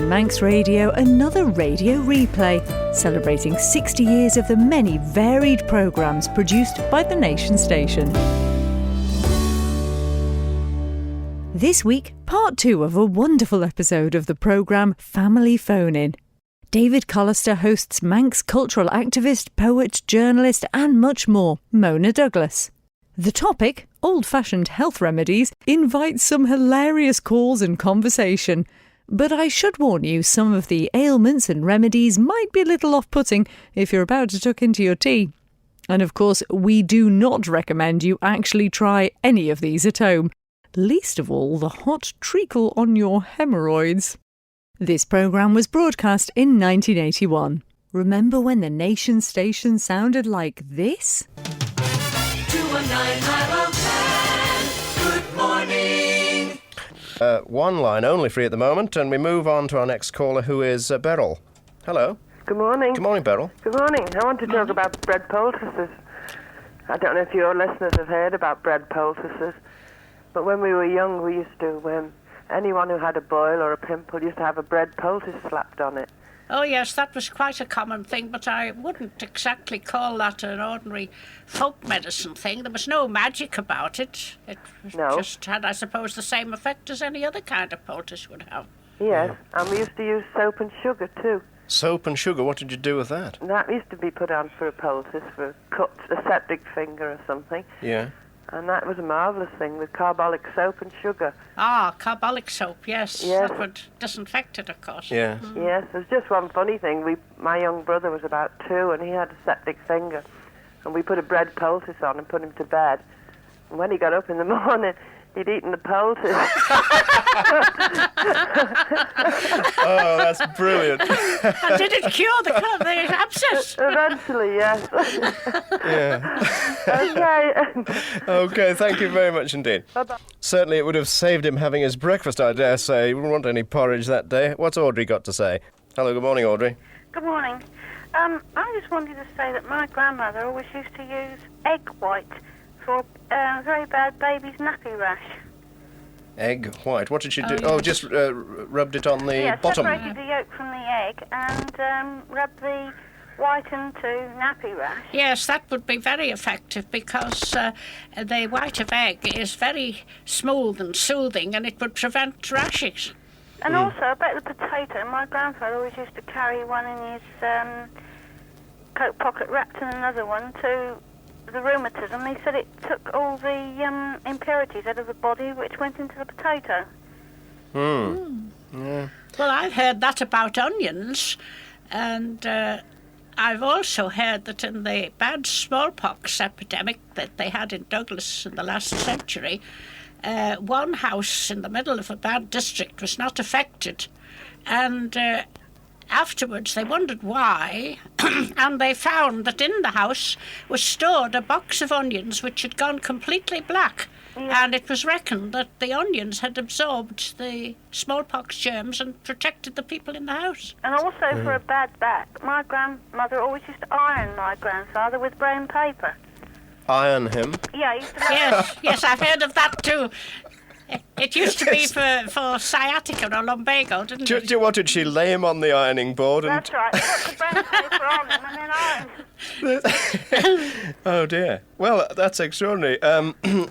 on Manx Radio another radio replay, celebrating 60 years of the many varied programmes produced by the Nation Station. This week, part 2 of a wonderful episode of the programme Family Phone-In. David Callister hosts Manx cultural activist, poet, journalist and much more, Mona Douglas. The topic, old-fashioned health remedies, invites some hilarious calls and conversation. But I should warn you, some of the ailments and remedies might be a little off-putting if you're about to tuck into your tea. And of course, we do not recommend you actually try any of these at home. Least of all, the hot treacle on your hemorrhoids. This programme was broadcast in 1981. Remember when the Nation Station sounded like this? 219 Good morning. One line only free at the moment, and we move on to our next caller, who is Beryl. Hello. Good morning. Good morning, Beryl. Good morning. I want to talk about bread poultices. I don't know if your listeners have heard about bread poultices, but when we were young, we used to, anyone who had a boil or a pimple used to have a bread poultice slapped on it. Oh yes, that was quite a common thing, but I wouldn't exactly call that an ordinary folk medicine thing. There was no magic about it. It just had, I suppose, the same effect as any other kind of poultice would have. Yes, and we used to use soap and sugar too. Soap and sugar, what did you do with that? That used to be put on for a poultice, for a cut, a septic finger or something. Yeah. And that was a marvellous thing with carbolic soap and sugar. Ah, carbolic soap, yes. Yes. That would disinfect it, of course. Yeah. Yes, there's just one funny thing. My young brother was about 2 and he had a septic finger. And we put a bread poultice on and put him to bed. And when he got up in the morning, he'd eaten the poultice. Oh, that's brilliant. And did it cure the abscess? Eventually, yes. Yeah. Okay. Okay, thank you very much indeed. Bye-bye. Certainly it would have saved him having his breakfast, I dare say. He wouldn't want any porridge that day. What's Audrey got to say? Hello, good morning, Audrey. Good morning. I just wanted to say that my grandmother always used to use egg white for very bad baby's nappy rash. Egg white. What did she do? Oh, yes. Oh, just rubbed it on the bottom. Separated the yolk from the egg and rubbed the white into nappy rash. Yes, that would be very effective because the white of egg is very smooth and soothing and it would prevent rashes. And also about the potato, my grandfather always used to carry one in his coat pocket wrapped in another one to the rheumatism. He said it took all the impurities out of the body which went into the potato. Yeah. Well, I've heard that about onions, and I've also heard that in the bad smallpox epidemic that they had in Douglas in the last century, one house in the middle of a bad district was not affected, and afterwards they wondered why, and they found that in the house was stored a box of onions which had gone completely black. And it was reckoned that the onions had absorbed the smallpox germs and protected the people in the house. And also for a bad back, my grandmother always used to iron my grandfather with brown paper. Iron him. Yeah, he used to Yes, I've heard of that too. It used to be for sciatica or lumbago, didn't it? What did she lay him on the ironing board? And That's right. Put the brown paper on him and then iron. Oh dear. Well, that's extraordinary.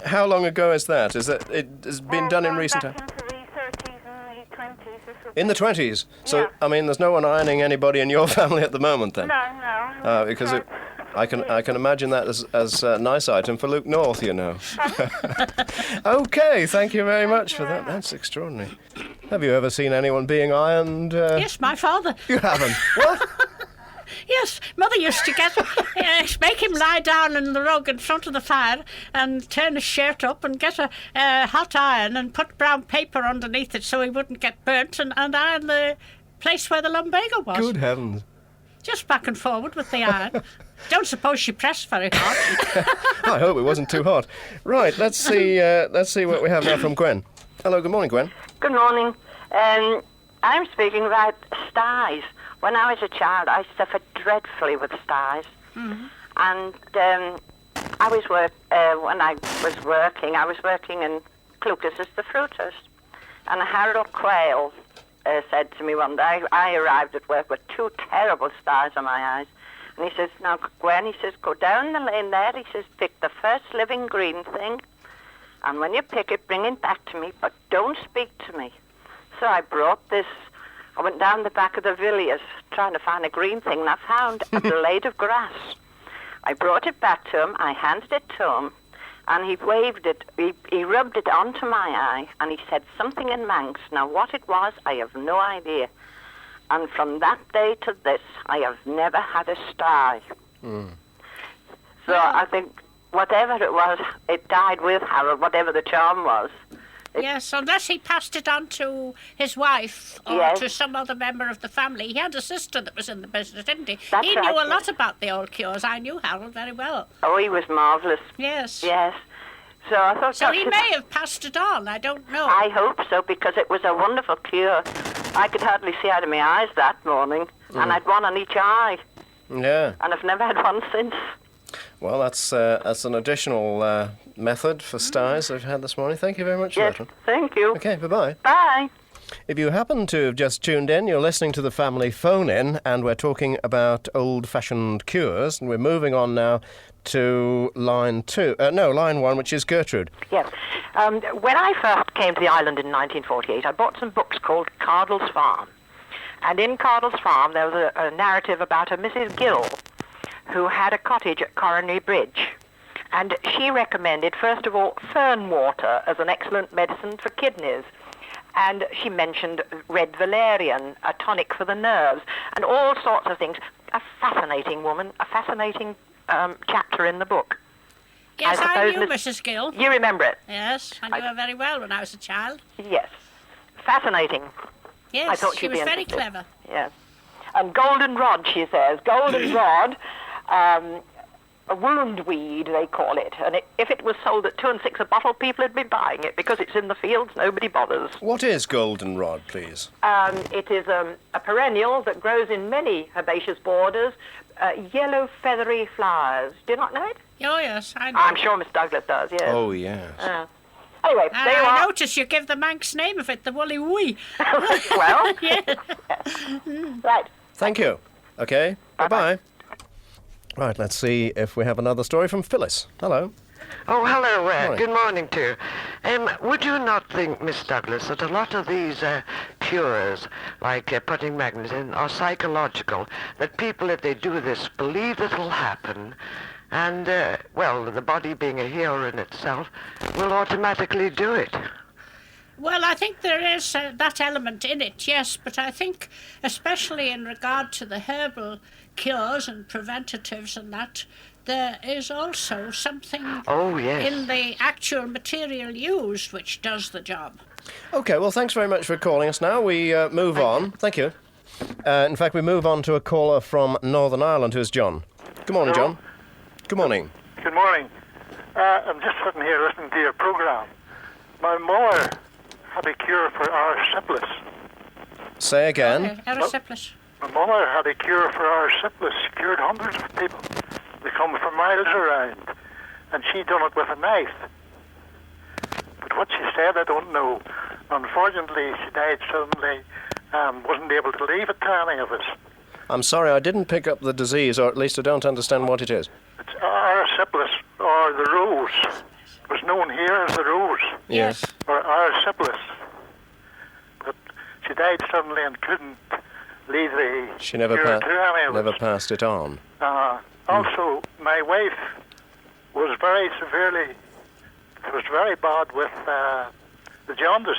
How long ago is that? Is that it has been done in recent back times? into the 30s and the 20s. This would In the be- 20s. So Yeah. I mean, there's no one ironing anybody in your family at the moment, then. No. Because I can imagine that as a nice item for Luke North, you know. Okay, thank you very much for that. That's extraordinary. Have you ever seen anyone being ironed? Yes, my father. You haven't. What? Yes, Mother used to make him lie down in the rug in front of the fire and turn his shirt up and get a hot iron and put brown paper underneath it so he wouldn't get burnt and iron the place where the lumbago was. Good heavens. Just back and forward with the iron. Don't suppose she pressed very hard. I hope it wasn't too hot. Right, let's see what we have now from Gwen. Hello, good morning, Gwen. Good morning. I'm speaking about styes. When I was a child, I suffered dreadfully with styes. Mm-hmm. And when I was working in Clucas as the fruiters. And Harold Quayle said to me one day, I arrived at work with 2 terrible stars on my eyes. And he says, now, Gwen, he says, go down the lane there. He says, pick the first living green thing. And when you pick it, bring it back to me, but don't speak to me. So I brought this. I went down the back of the Villiers trying to find a green thing, and I found a blade of grass. I brought it back to him. I handed it to him, and he waved it. He rubbed it onto my eye, and he said something in Manx. Now, what it was, I have no idea. And from that day to this, I have never had a sty. So I think whatever it was, it died with Harold, whatever the charm was. Yes, unless he passed it on to his wife or to some other member of the family. He had a sister that was in the business, didn't he? That's he right, knew a lot about the old cures. I knew Harold very well. Oh, he was marvellous. Yes. Yes. So I thought... So he may have passed it on, I don't know. I hope so, because it was a wonderful cure. I could hardly see out of my eyes that morning, and I'd one on each eye. Yeah. And I've never had one since. Well, that's an additional method for styes I've had this morning. Thank you very much for that one. Thank you. Okay, bye-bye. Bye. If you happen to have just tuned in, you're listening to the Family Phone-In, and we're talking about old-fashioned cures, and we're moving on now to line 1, which is Gertrude. Yes. When I first came to the island in 1948, I bought some books called Cardle's Farm. And in Cardle's Farm, there was a narrative about a Mrs. Gill, who had a cottage at Coronary Bridge. And she recommended, first of all, fern water as an excellent medicine for kidneys. And she mentioned red valerian, a tonic for the nerves, and all sorts of things. A fascinating woman, a fascinating chapter in the book. Yes, I knew Mrs. Gill. You remember it? Yes, I knew her very well when I was a child. Yes. Fascinating. Yes, I thought she was very clever. Yes. And golden rod, she says. Golden rod, a wound weed, they call it. And if it was sold at 2 and 6 a bottle, people would be buying it because it's in the fields, nobody bothers. What is goldenrod, please? It is a perennial that grows in many herbaceous borders, yellow feathery flowers. Do you not know it? Oh, yes, I know. I'm sure Miss Douglas does, yes. Oh, yes. Anyway, and there you I are. notice you give the Manx name of it, the Woolly Wee. Well, yes. Right. Thank you. Okay, bye-bye. Right, let's see if we have another story from Phyllis. Hello. Oh, hello. Morning. Good morning to you. Would you not think, Miss Douglas, that a lot of these cures, like putting magnets in, are psychological, that people, if they do this, believe it will happen, and, well, the body being a healer in itself, will automatically do it? Well, I think there is that element in it, yes, but I think especially in regard to the herbal cures and preventatives and that, there is also something in the actual material used which does the job. Okay, well, thanks very much for calling us now. We move on. Thank you. In fact, we move on to a caller from Northern Ireland, who's John. Good morning, Hello. John. Good morning. Good morning. I'm just sitting here listening to your programme. My mother had a cure for erysipelas. Say again. Okay, erysipelas. My mother had a cure for erysipelas. She cured hundreds of people. They come from miles around. And she done it with a knife. But what she said, I don't know. Unfortunately, she died suddenly and wasn't able to leave it to any of us. I'm sorry, I didn't pick up the disease, or at least I don't understand what it is. It's erysipelas, or the rose. It was known here as the rose. Yes. Or erysipelas. But she died suddenly and couldn't leave the She never, cure to any of never us. passed it on. Also, my wife was very severely, it was very bad with the jaundice.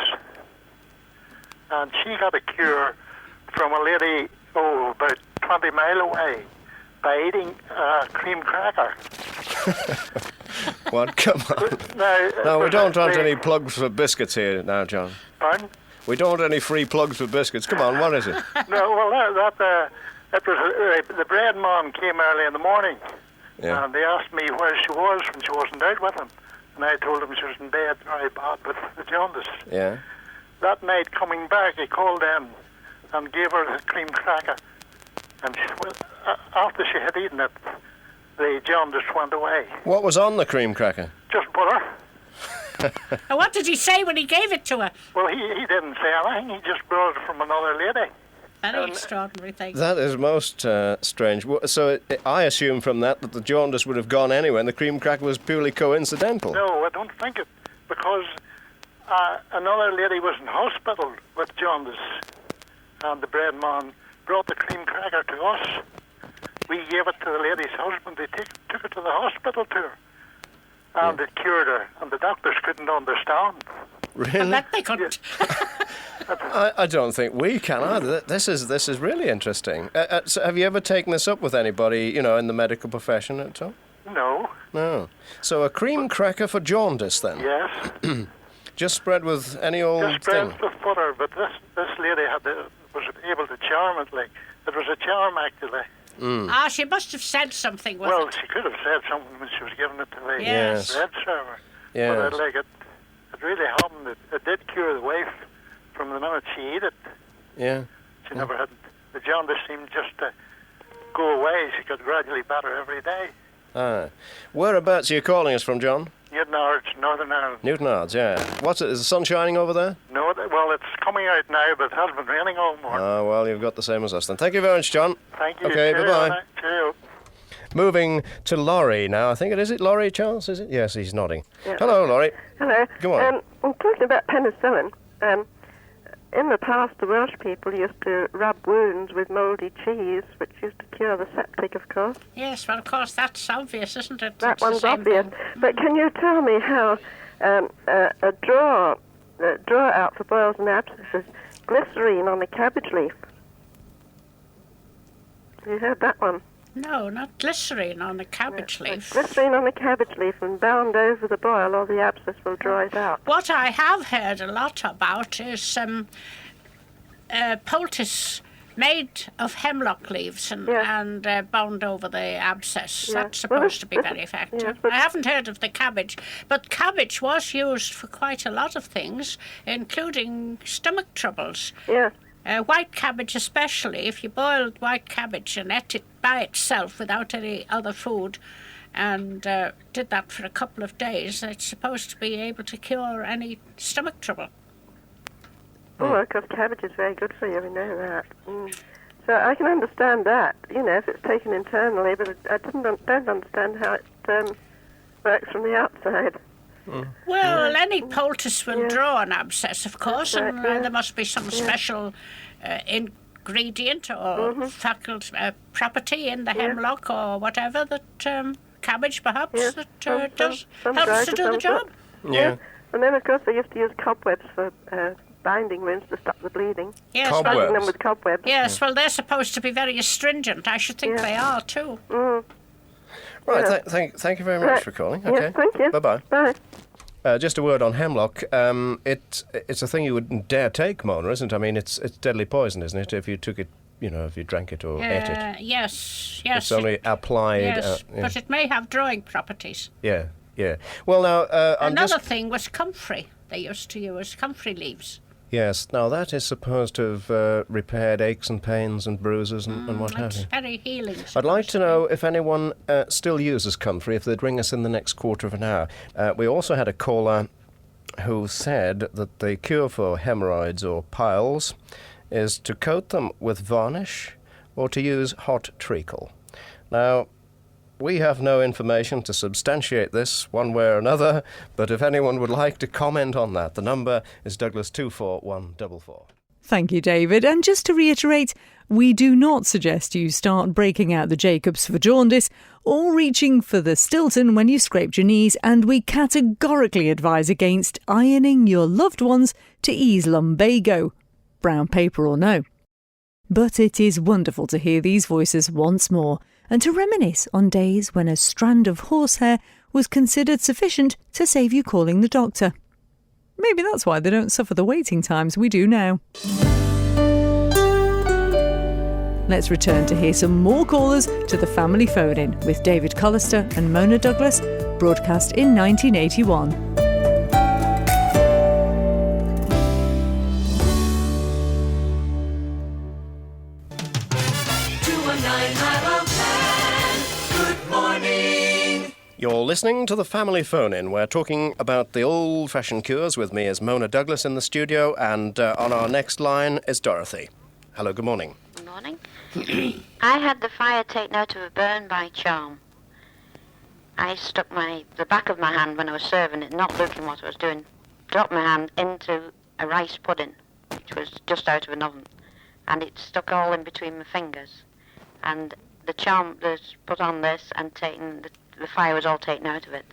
And she got a cure from a lady, about 20 miles away, by eating a cream cracker. What? Come on. No, we don't want any plugs for biscuits here now, John. Pardon? We don't want any free plugs for biscuits. Come on, what is it? No, well, that was the bread man came early in the morning, and they asked me where she was when she wasn't out with him, and I told them she was in bed very bad with the jaundice. Yeah. That night coming back, he called in and gave her the cream cracker, and after she had eaten it, the jaundice went away. What was on the cream cracker? Just butter. And what did he say when he gave it to her? Well, he didn't say anything. He just brought it from another lady. Very extraordinary thing. That is most strange. So I assume from that the jaundice would have gone anyway, and the cream cracker was purely coincidental. No, I don't think it, because another lady was in hospital with jaundice, and the bread man brought the cream cracker to us. We gave it to the lady's husband. They took it to the hospital to her, and it cured her, and the doctors couldn't understand. Really? I bet they couldn't. I don't think we can either. This is really interesting. So have you ever taken this up with anybody, in the medical profession at all? No. No. So a cream cracker for jaundice, then? Yes. Just spread with any old Just spread thing? with butter, but this lady was able to charm it. Like, it was a charm, actually. She must have said something with Well, it. she could have said something when she was giving it to the Yes. bread server. Yes. But it really happened. It did cure the wife from the minute she ate it. Yeah. She never had... The jaundice seemed just to go away. She got gradually better every day. Ah. Whereabouts are you calling us from, John? Newtonards, Northern Ireland. Newtonards, yeah. Is the sun shining over there? No, well, it's coming out now, but it has been raining all morning. Oh, well, you've got the same as us then. Thank you very much, John. Thank you. Okay, Cheerio, bye-bye. Anna. Cheerio. Moving to Laurie now. I think is it Laurie, Charles? Is it? Yes, he's nodding. Yeah. Hello, Laurie. Hello. Go on. I'm talking about penicillin. In the past, the Welsh people used to rub wounds with mouldy cheese, which used to cure the septic, of course. Yes, well, of course, that's obvious, isn't it? That It's the one's same obvious. thing. But can you tell me how a draw out for boils and abscesses, glycerine on a cabbage leaf? Have you heard that one? No, not glycerine on a cabbage leaf. Glycerine on a cabbage leaf and bound over the boil, or the abscess will dry it out. What I have heard a lot about is poultice made of hemlock leaves and bound over the abscess. Yeah. That's supposed to be very effective. Yes, but- I haven't heard of the cabbage, but cabbage was used for quite a lot of things, including stomach troubles. Yeah. White cabbage especially, if you boiled white cabbage and ate it by itself without any other food and did that for a couple of days, it's supposed to be able to cure any stomach trouble. Oh, because cabbage is very good for you, we know that. So I can understand that, if it's taken internally, but I don't understand how it works from the outside. Well, any poultice will draw an abscess, of course, That's and right, yeah. there must be some special ingredient or property in the hemlock or whatever that cabbage perhaps that does some helps drugs to of do the some job. sort. Yeah. And then, of course, they used to use cobwebs for binding wounds to stop the bleeding. Yes, Cobwebs. Binding them with cobwebs. Yes, well, they're supposed to be very astringent. I should think they are too. Right, Yeah. thank you very much Right. for calling. Yes, Okay. thank you. Bye-bye. Bye. Just a word on hemlock. It's a thing you wouldn't dare take, Mona, isn't it? I mean, it's deadly poison, isn't it? If you took it, if you drank it or ate it. Yes. It's only applied. Yes, but it may have drawing properties. Yeah. Well, now Another thing was comfrey. They used to use comfrey leaves. Yes. Now that is supposed to have repaired aches and pains and bruises and what have It's you. very healing. I'd like to know if anyone still uses comfrey, if they'd ring us in the next quarter of an hour. We also had a caller who said that the cure for hemorrhoids or piles is to coat them with varnish or to use hot treacle. Now, we have no information to substantiate this one way or another, but if anyone would like to comment on that, the number is Douglas 24144. Thank you, David. And just to reiterate, we do not suggest you start breaking out the Jacobs for jaundice or reaching for the Stilton when you scraped your knees, and we categorically advise against ironing your loved ones to ease lumbago, brown paper or no. But it is wonderful to hear these voices once more and to reminisce on days when a strand of horsehair was considered sufficient to save you calling the doctor. Maybe that's why they don't suffer the waiting times we do now. Let's return to hear some more callers to the family phone-in with David Callister and Mona Douglas, broadcast in 1981. Good morning. You're listening listening to the Family Phone-In. We're talking about the old-fashioned cures. With me is Mona Douglas in the studio, and on our next line is Dorothy. Hello, good morning. Good morning. I had the fire taken out of a burn by charm. I stuck the back of my hand when I was serving it, not looking what I was doing, dropped my hand into a rice pudding, which was just out of an oven, and it stuck all in between my fingers. And the charm was put on this and taken, the fire was all taken out of it,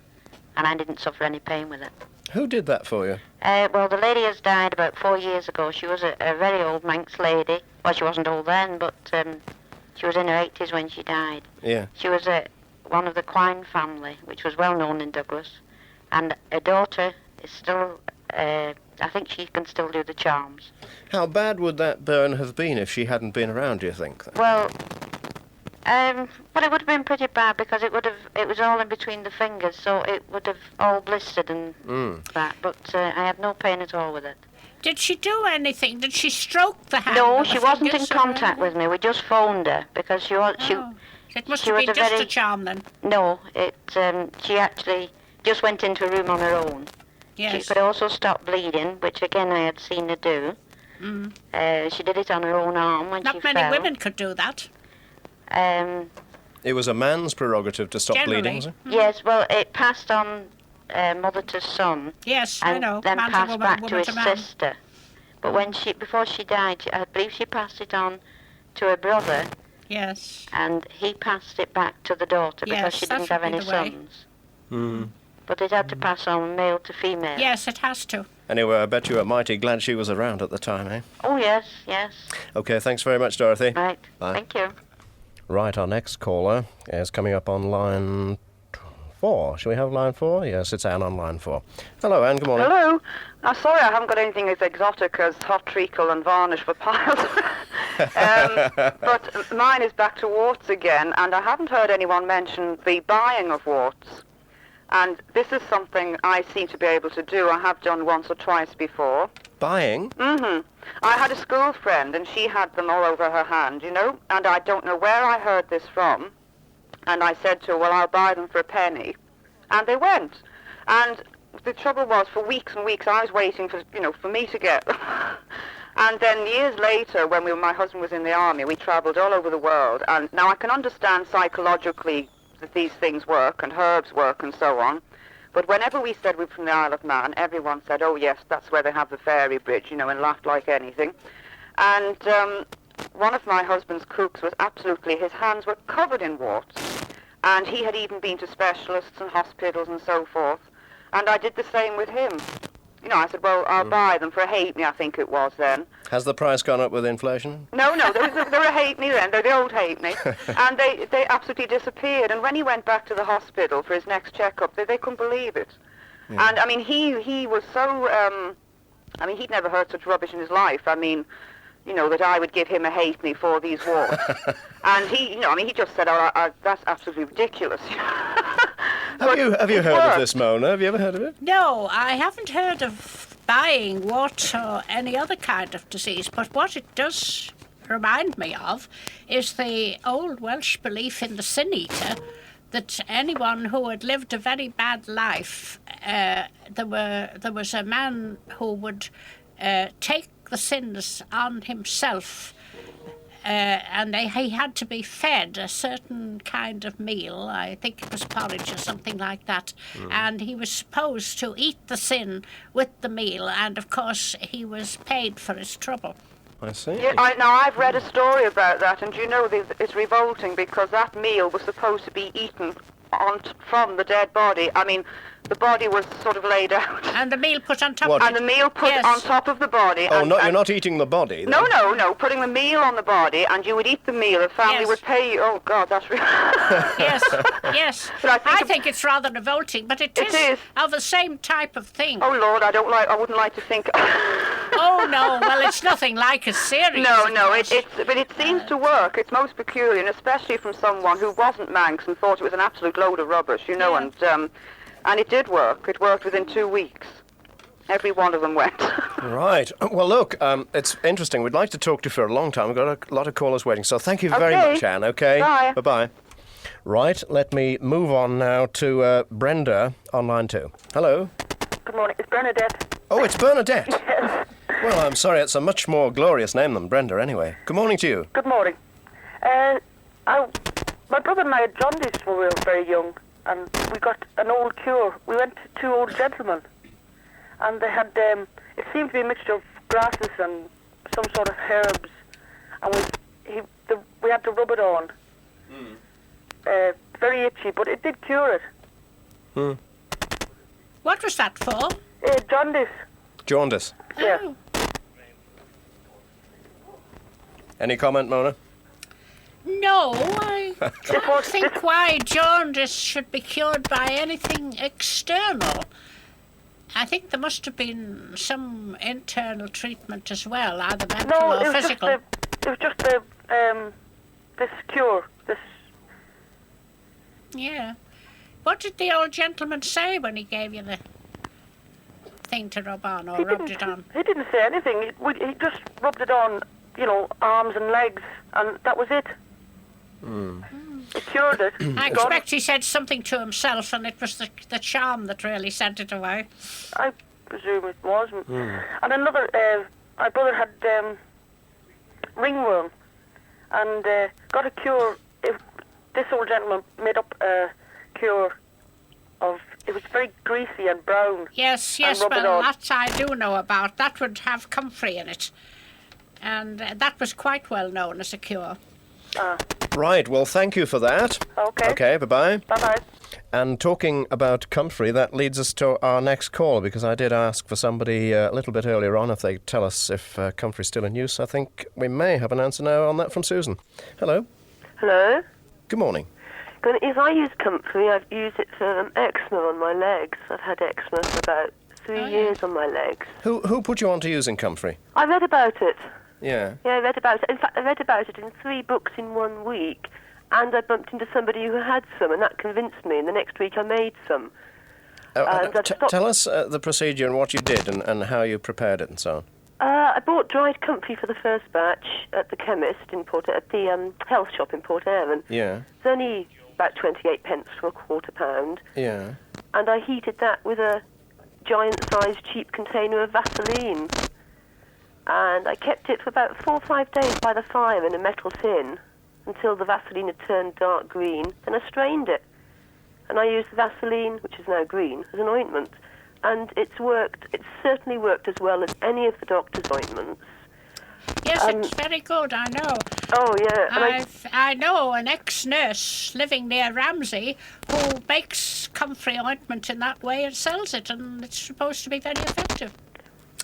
and I didn't suffer any pain with it. Who did that for you? Well, the lady has died about 4 years ago. She was a very old Manx lady. Well, she wasn't old then, but she was in her 80s when she died. Yeah. She was one of the Quine family, which was well known in Douglas, and her daughter is still, I think she can still do the charms. How bad would that burn have been if she hadn't been around, do you think? Well, it would have been pretty bad because it was all in between the fingers, so it would have all blistered and that. But I had no pain at all with it. Did she do anything? Did she stroke the hand? No, she wasn't in contact with me. We just phoned her because she was. It must have been just a charm then. No, she actually just went into a room on her own. Yes. She could also stop bleeding, which again I had seen her do. She did it on her own arm when she fell. Not many women could do that. It was a man's prerogative to stop bleeding, was it? Yes, well, it passed on mother to son. Yes, I know. Then Man to passed woman, back woman to his to man. sister. But before she died, I believe she passed it on to her brother. Yes. And he passed it back to the daughter because she didn't have any sons. But it had to pass on male to female. Yes, it has to. Anyway, I bet you were mighty glad she was around at the time, eh? Oh, yes, yes. OK, thanks very much, Dorothy. Right. Bye. Thank you. Right, our next caller is coming up on line 4. Shall we have line 4? Yes, it's Anne on line 4. Hello, Anne, good morning. Hello. I'm sorry I haven't got anything as exotic as hot treacle and varnish for piles. But mine is back to warts again, and I haven't heard anyone mention the buying of warts. And this is something I seem to be able to do. I have done once or twice before. Buying? I had a school friend, and she had them all over her hand, you know, and I don't know where I heard this from. And I said to her, well, I'll buy them for a penny. And they went. And the trouble was, for weeks and weeks, I was waiting for me to get them. And then years later, when my husband was in the army, we travelled all over the world. And now I can understand psychologically that these things work, and herbs work, and so on. But whenever we said we were from the Isle of Man, everyone said, oh, yes, that's where they have the fairy bridge, you know, and laughed like anything. And one of my husband's cooks was his hands were covered in warts. And he had even been to specialists and hospitals and so forth. And I did the same with him. You know, I said, well, I'll buy them for a halfpenny, I think it was then. Has the price gone up with inflation? No, they were a halfpenny then. They're the old halfpenny. And they absolutely disappeared. And when he went back to the hospital for his next checkup, they couldn't believe it. Yeah. And, I mean, he was so... he'd never heard such rubbish in his life. I mean, you know, that I would give him a halfpenny for these warts. And he just said, that's absolutely ridiculous. Have you heard of this, Mona? Have you ever heard of it? No, I haven't heard of buying warts or any other kind of disease, but what it does remind me of is the old Welsh belief in the sin eater, that anyone who had lived a very bad life, there was a man who would take the sins on himself, and he had to be fed a certain kind of meal. I think it was porridge or something like that. And he was supposed to eat the sin with the meal, and of course he was paid for his trouble. I see. Yeah, I've read a story about that, and you know, it's revolting because that meal was supposed to be eaten from the dead body. I mean, the body was sort of laid out. And the meal put on top What? of And the meal put on top of the body. Oh, you're not eating the body? Then. No, putting the meal on the body, and you would eat the meal. The family would pay you. Oh, God, that's really... Yes. But I think it's rather revolting, but it is of the same type of thing. Oh, Lord, I wouldn't like to think... Oh, no, well, it's nothing like as serious. No, but it seems to work. It's most peculiar, and especially from someone who wasn't Manx and thought it was an absolute load of rubbish, you know, and it did work. It worked within 2 weeks. Every one of them went. Right. Well, look, it's interesting. We'd like to talk to you for a long time. We've got a lot of callers waiting, so thank you very much, Anne, okay? Bye. Bye-bye. Right, let me move on now to Brenda on line 2. Hello. Good morning. It's Bernadette. Oh, it's Bernadette. Yes. Well, I'm sorry, it's a much more glorious name than Brenda anyway. Good morning to you. Good morning. My brother and I had jaundice when we were very young, and we got an old cure. We went to 2 old gentlemen, and they had, it seemed to be a mixture of grasses and some sort of herbs, and we had to rub it on. Very itchy, but it did cure it. What was that for? Jaundice. Jaundice. Yeah. Oh. Any comment, Mona? No, I can't think why jaundice should be cured by anything external. I think there must have been some internal treatment as well, either mental or physical. It was just this cure. Yeah. What did the old gentleman say when he gave you the thing to rub on or rubbed it on? He didn't say anything. He just rubbed it on, arms and legs, and that was it. It cured it. I expect he said something to himself, and it was the charm that really sent it away. I presume it was. And another, my brother had ringworm, and got a cure. This old gentleman made up a cure of, it was very greasy and brown. Yes, well, that I do know about. That would have comfrey in it. And that was quite well known as a cure. Right, well, thank you for that. Okay. Okay, bye-bye. Bye-bye. And talking about comfrey, that leads us to our next call, because I did ask for somebody a little bit earlier on if they tell us if comfrey's still in use. I think we may have an answer now on that from Susan. Hello. Hello. Good morning. If I use comfrey, I've used it for eczema on my legs. I've had eczema for about 3 years on my legs. Who put you on to using comfrey? I read about it. Yeah. Yeah, I read about it. In fact, I read about it in 3 books in 1 week, and I bumped into somebody who had some, and that convinced me, and the next week I made some. Tell us the procedure and what you did and how you prepared it and so on. I bought dried comfrey for the first batch at the chemist at the health shop in Port Erin. Yeah. It's only about 28 pence for a quarter pound. Yeah. And I heated that with a giant-sized cheap container of Vaseline. And I kept it for about 4 or 5 days by the fire in a metal tin until the Vaseline had turned dark green. Then I strained it. And I used the Vaseline, which is now green, as an ointment. And it's worked. It's certainly worked as well as any of the doctor's ointments. Yes, it's very good, I know. Oh, yeah. I know an ex-nurse living near Ramsey who makes comfrey ointment in that way and sells it, and it's supposed to be very effective.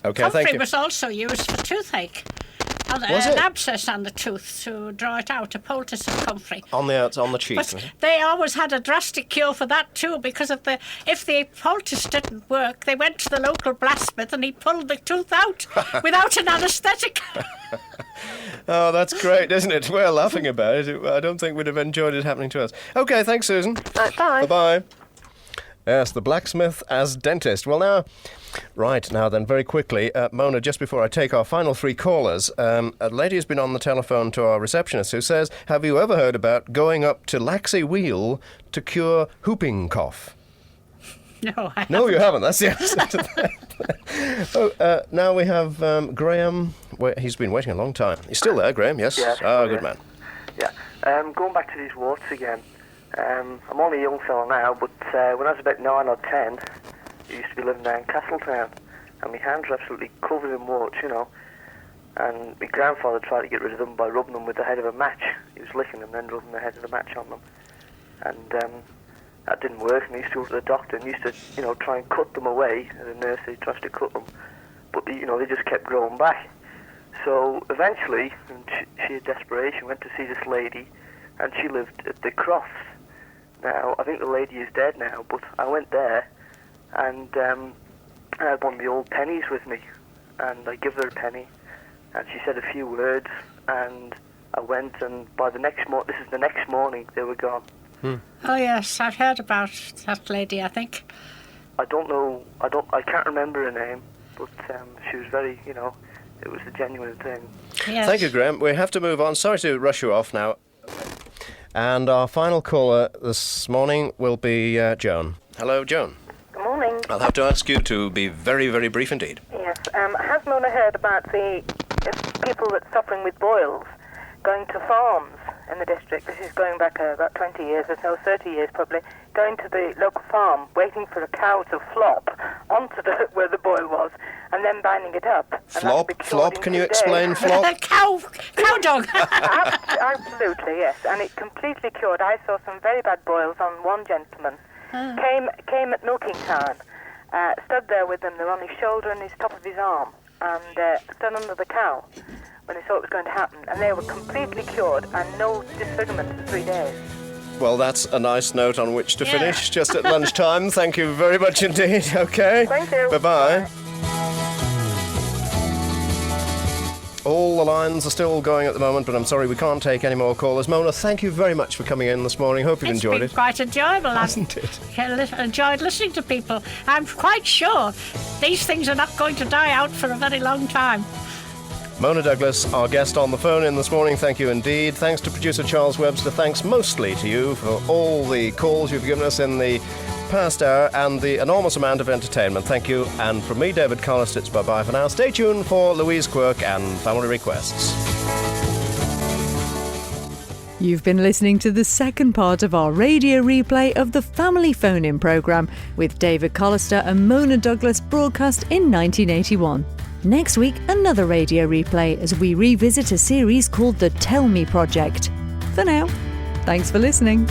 Okay, comfrey thank you. was also used for toothache. Was an it? abscess on the tooth to draw it out, a poultice of comfrey. On the cheek. But they always had a drastic cure for that too, because if the poultice didn't work, they went to the local blacksmith and he pulled the tooth out without an anaesthetic. Oh, that's great, isn't it? We're laughing about it. I don't think we'd have enjoyed it happening to us. Okay, thanks, Susan. Bye. Bye-bye. Yes, the blacksmith as dentist. Well, now then, very quickly, Mona, just before I take our final 3 callers, a lady has been on the telephone to our receptionist who says, have you ever heard about going up to Laxey Wheel to cure whooping cough? No, I haven't. No, you haven't. That's the answer to that. Now we have Graham. He's been waiting a long time. He's still there, Graham, yes? Yes. Good man. Yeah. Going back to these warts again. I'm only a young fellow now, but when I was about 9 or 10, I used to be living there in Castletown, and my hands were absolutely covered in warts, and my grandfather tried to get rid of them by rubbing them with the head of a match. He was licking them, then rubbing the head of the match on them, and that didn't work, and he used to go to the doctor and used to, try and cut them away, and the nurse tries to cut them, but, they just kept growing back. So eventually, in sheer desperation, went to see this lady, and she lived at the Crofts. Now, I think the lady is dead now, but I went there, and I had one of the old pennies with me, and I gave her a penny, and she said a few words, and I went, and by the next morning, they were gone. Oh, yes, I've heard about that lady, I think. I can't remember her name, but she was very, it was a genuine thing. Yes. Thank you, Graham. We have to move on. Sorry to rush you off now. And our final caller this morning will be Joan. Hello, Joan. Good morning. I'll have to ask you to be very, very brief indeed. Yes. Has Mona heard about the people that's suffering with boils going to farms in the district? This is going back about 20 years or so, 30 years probably, going to the local farm, waiting for a cow to flop onto where the boil was, and then binding it up. Flop? Can you explain flop? Cow dog. Absolutely, yes. And it completely cured. I saw some very bad boils on one gentleman. Came at milking time, stood there with them. They were on his shoulder and his top of his arm, and stood under the cow when they saw it was going to happen. And they were completely cured and no disfigurement for 3 days. Well, that's a nice note on which to finish, just at lunchtime. Thank you very much indeed, OK? Thank you. Bye-bye. All the lines are still going at the moment, but I'm sorry we can't take any more callers. Mona, thank you very much for coming in this morning. Hope you've enjoyed it. It's been quite enjoyable, hasn't it? I've enjoyed listening to people. I'm quite sure these things are not going to die out for a very long time. Mona Douglas, our guest on the phone in this morning, thank you indeed. Thanks to producer Charles Webster. Thanks mostly to you for all the calls you've given us in the past hour and the enormous amount of entertainment. Thank you. And from me, David Callister, it's bye-bye for now. Stay tuned for Louise Quirk and Family Requests. You've been listening to the second part of our radio replay of the Family Phone-In programme with David Callister and Mona Douglas, broadcast in 1981. Next week, another radio replay as we revisit a series called The Tell Me Project. For now, thanks for listening.